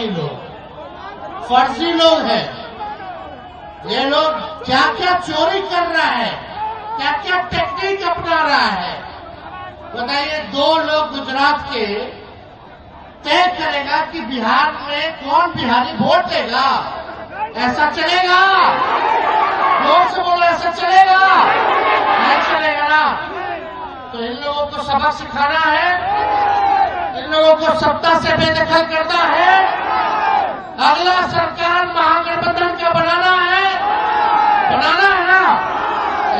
नकली लोग, फर्जी लोग हैं। ये लोग क्या क्या चोरी कर रहा है, क्या क्या टेक्निक अपना रहा है। बताइए, दो लोग गुजरात के तय करेगा कि बिहार में कौन बिहारी वोट देगा। ऐसा चलेगा? जोर से बोलो, ऐसा चलेगा? नहीं चलेगा ना। तो इन लोगों को सबक सिखाना है, इन लोगों को सत्ता से बेदखल करना है। अगला सरकार महागठबंधन का बनाना है ना।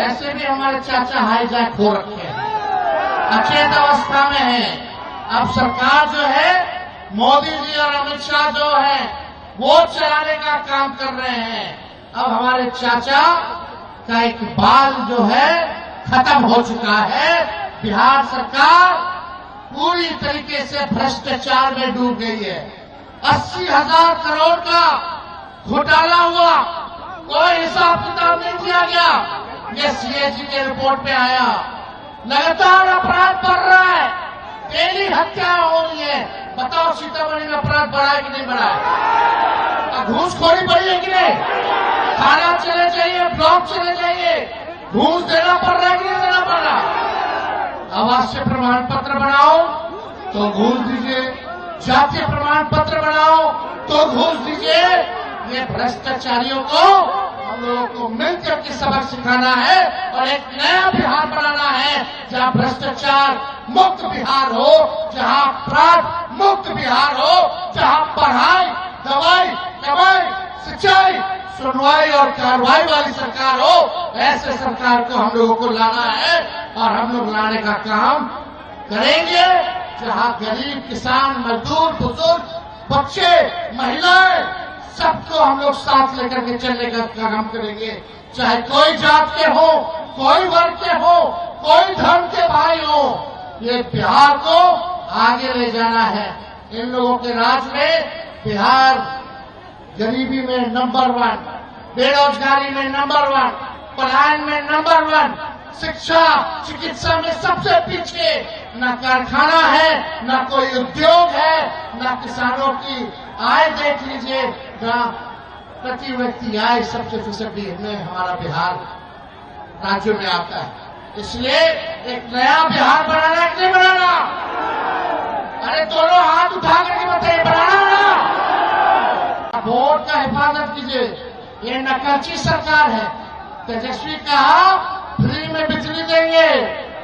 ऐसे भी हमारे चाचा हाईजैक हो रखे हैं, अचेत अवस्था में है। अब सरकार जो है, मोदी जी और अमित शाह जो है, वो चलाने का काम कर रहे हैं। अब हमारे चाचा का एक बाल जो है खत्म हो चुका है। बिहार सरकार पूरी तरीके से भ्रष्टाचार में डूब गई है। 80,000 करोड़ का घोटाला हुआ, कोई हिसाब किताब नहीं दिया गया। ये सीएजी के रिपोर्ट में आया। लगातार अपराध बढ़ रहा है, डेली हत्या हो रही है। बताओ, सीतामढ़ी में अपराध बढ़ा है कि नहीं बढ़ा है? घूसखोरी बढ़ी है कि नहीं? थाना चले जाइए, ब्लॉक चले जाइए, घूस देना पड़ रहा है कि नहीं देना पड़ रहा? आवासीय प्रमाण पत्र बनाओ तो घूस दीजिए, जातीय प्रमाण पत्र बनाओ तो घूस दीजिए। ये भ्रष्टाचारियों को हम लोगों को मिलकर के सबक सिखाना है और एक नया बिहार बनाना है, जहां भ्रष्टाचार मुक्त बिहार हो, जहां अपराध मुक्त बिहार हो, जहां पढ़ाई, दवाई, कमाई, सिंचाई, सुनवाई और कार्रवाई वाली सरकार हो। ऐसे सरकार को हम लोगों को लाना है और हम लोग लाने का काम करेंगे, जहां गरीब, किसान, मजदूर, बुजुर्ग, बच्चे, महिलाएं, सबको हम लोग साथ लेकर के चलने का काम करेंगे। चाहे कोई जात के हो, कोई वर्ग के हो, कोई धर्म के भाई हो, ये बिहार को आगे ले जाना है। इन लोगों के राज में बिहार गरीबी में नंबर 1, बेरोजगारी में नंबर 1, पलायन में नंबर 1, शिक्षा, चिकित्सा में सबसे पीछे। न कारखाना है, न कोई उद्योग है, न किसानों की आय देख लीजिए, प्रति व्यक्ति आय 70% में हमारा बिहार राज्यों में आता है। इसलिए एक नया बिहार बनाना कि नहीं बनाना? अरे दोनों हाथ उठा करके बताइए, बनाना ना? वोट का हिफाजत कीजिए। ये नकलची सरकार है। तेजस्वी कहा फ्री में बिजली देंगे,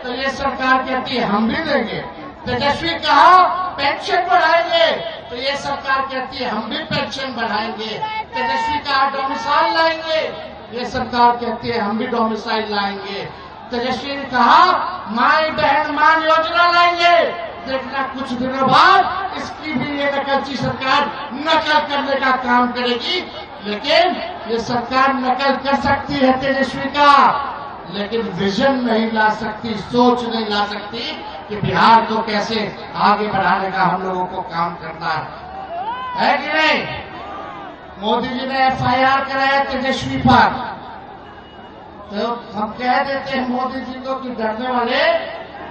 तो ये सरकार कहती है हम भी देंगे। तेजस्वी कहा पेंशन बढ़ाएंगे, तो ये सरकार कहती है हम भी पेंशन बढ़ाएंगे। तेजस्वी कहा डोमिसाइल लाएंगे, ये सरकार कहती है हम भी डोमिसाइल लाएंगे। तेजस्वी ने कहा माई बहन मान योजना लाएंगे, देखना कुछ दिनों बाद इसकी भी ये नकलची सरकार नकल करने का काम करेगी। लेकिन ये सरकार नकल कर सकती है तेजस्वी का, लेकिन विजन नहीं ला सकती, सोच नहीं ला सकती कि बिहार को कैसे आगे बढ़ाने का हम लोगों को काम करना है कि नहीं? मोदी जी ने एफआईआर कराया तेजस्वी पर, तो हम कह देते हैं मोदी जी को कि डरने वाले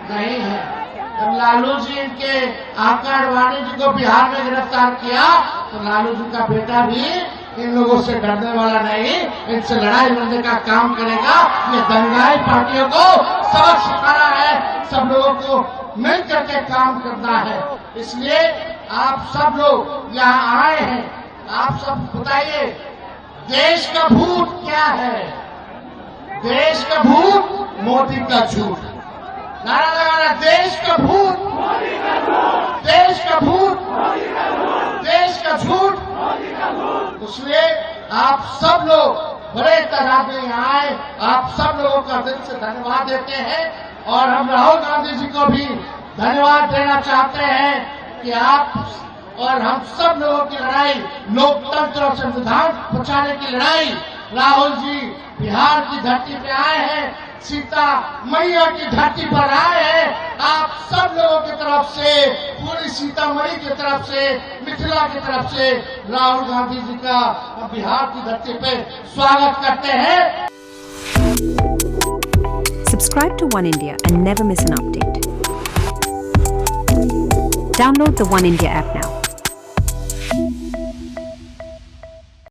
नहीं है। जब लालू जी इनके आकाशवाणी जी को बिहार में गिरफ्तार किया, तो लालू जी का बेटा भी इन लोगों से डरने वाला नहीं, इनसे लड़ाई लड़ने का काम करेगा। ये दंगाई पार्टियों को सबक सिखाना है, सब लोगों को मिल करके काम करना है। इसलिए आप सब लोग यहाँ आए हैं, आप सब बताइए देश का भूत क्या है? देश का भूत मोदी का झूठ। नारा लगाना, देश का भूत, देश का भूत, देश का झूठ। इसलिए आप सब लोग बड़े तादाद में यहाँ आए, आप सब लोगों का दिल से धन्यवाद देते हैं और हम राहुल गांधी जी को भी धन्यवाद देना चाहते हैं कि आप और हम सब लोगों की लड़ाई, लोकतंत्र और संविधान बचाने की लड़ाई, राहुल जी बिहार की धरती पे आए हैं, सीता मैया की धरती पर आए हैं। आप सब लोगों की तरफ से, पूरी सीतामढ़ी की तरफ से, मिथिला की तरफ से राहुल गांधी जी का बिहार की धरती पे स्वागत करते हैं। Subscribe to One India and never miss an update. Download the One India app now.